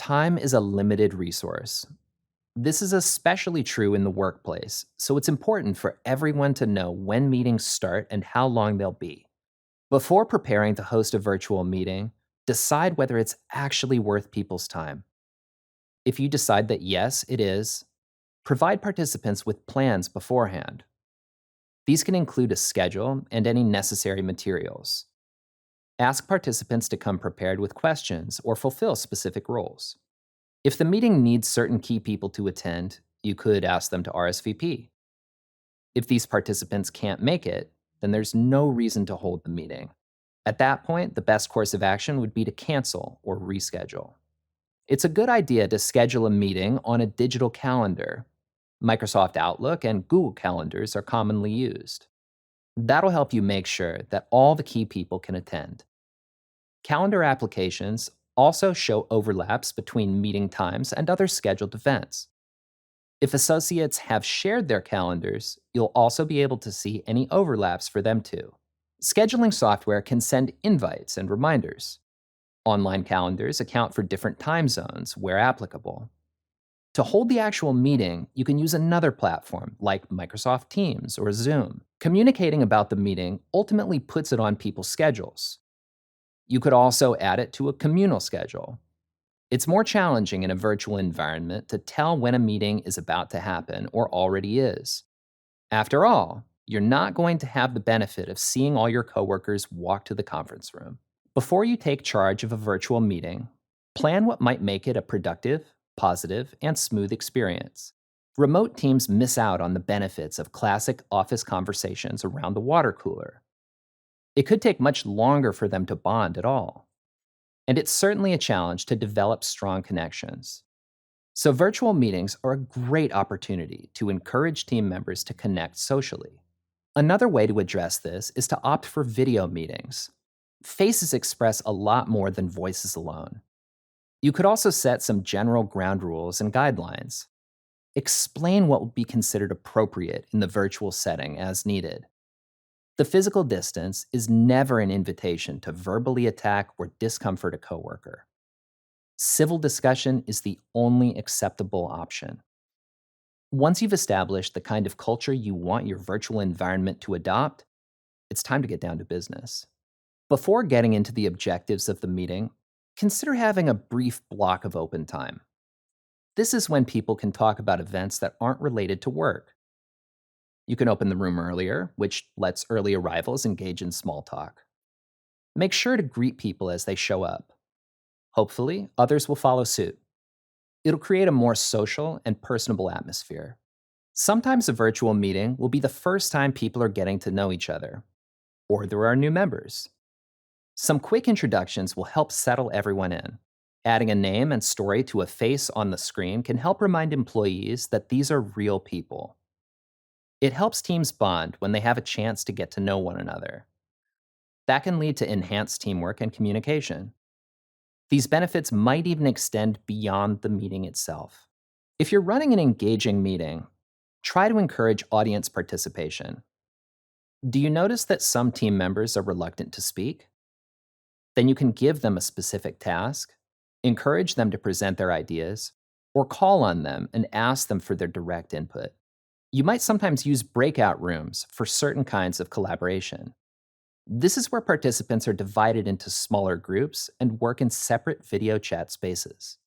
Time is a limited resource. This is especially true in the workplace, so it's important for everyone to know when meetings start and how long they'll be. Before preparing to host a virtual meeting, decide whether it's actually worth people's time. If you decide that yes, it is, provide participants with plans beforehand. These can include a schedule and any necessary materials. Ask participants to come prepared with questions or fulfill specific roles. If the meeting needs certain key people to attend, you could ask them to RSVP. If these participants can't make it, then there's no reason to hold the meeting. At that point, the best course of action would be to cancel or reschedule. It's a good idea to schedule a meeting on a digital calendar. Microsoft Outlook and Google Calendars are commonly used. That'll help you make sure that all the key people can attend. Calendar applications also show overlaps between meeting times and other scheduled events. If associates have shared their calendars, you'll also be able to see any overlaps for them too. Scheduling software can send invites and reminders. Online calendars account for different time zones where applicable. To hold the actual meeting, you can use another platform like Microsoft Teams or Zoom. Communicating about the meeting ultimately puts it on people's schedules. You could also add it to a communal schedule. It's more challenging in a virtual environment to tell when a meeting is about to happen or already is. After all, you're not going to have the benefit of seeing all your coworkers walk to the conference room. Before you take charge of a virtual meeting, plan what might make it a productive, positive, and smooth experience. Remote teams miss out on the benefits of classic office conversations around the water cooler. It could take much longer for them to bond at all. And it's certainly a challenge to develop strong connections. So virtual meetings are a great opportunity to encourage team members to connect socially. Another way to address this is to opt for video meetings. Faces express a lot more than voices alone. You could also set some general ground rules and guidelines. Explain what would be considered appropriate in the virtual setting as needed. The physical distance is never an invitation to verbally attack or discomfort a coworker. Civil discussion is the only acceptable option. Once you've established the kind of culture you want your virtual environment to adopt, it's time to get down to business. Before getting into the objectives of the meeting, consider having a brief block of open time. This is when people can talk about events that aren't related to work. You can open the room earlier, which lets early arrivals engage in small talk. Make sure to greet people as they show up. Hopefully, others will follow suit. It'll create a more social and personable atmosphere. Sometimes a virtual meeting will be the first time people are getting to know each other, or there are new members. Some quick introductions will help settle everyone in. Adding a name and story to a face on the screen can help remind employees that these are real people. It helps teams bond when they have a chance to get to know one another. That can lead to enhanced teamwork and communication. These benefits might even extend beyond the meeting itself. If you're running an engaging meeting, try to encourage audience participation. Do you notice that some team members are reluctant to speak? Then you can give them a specific task, encourage them to present their ideas, or call on them and ask them for their direct input. You might sometimes use breakout rooms for certain kinds of collaboration. This is where participants are divided into smaller groups and work in separate video chat spaces.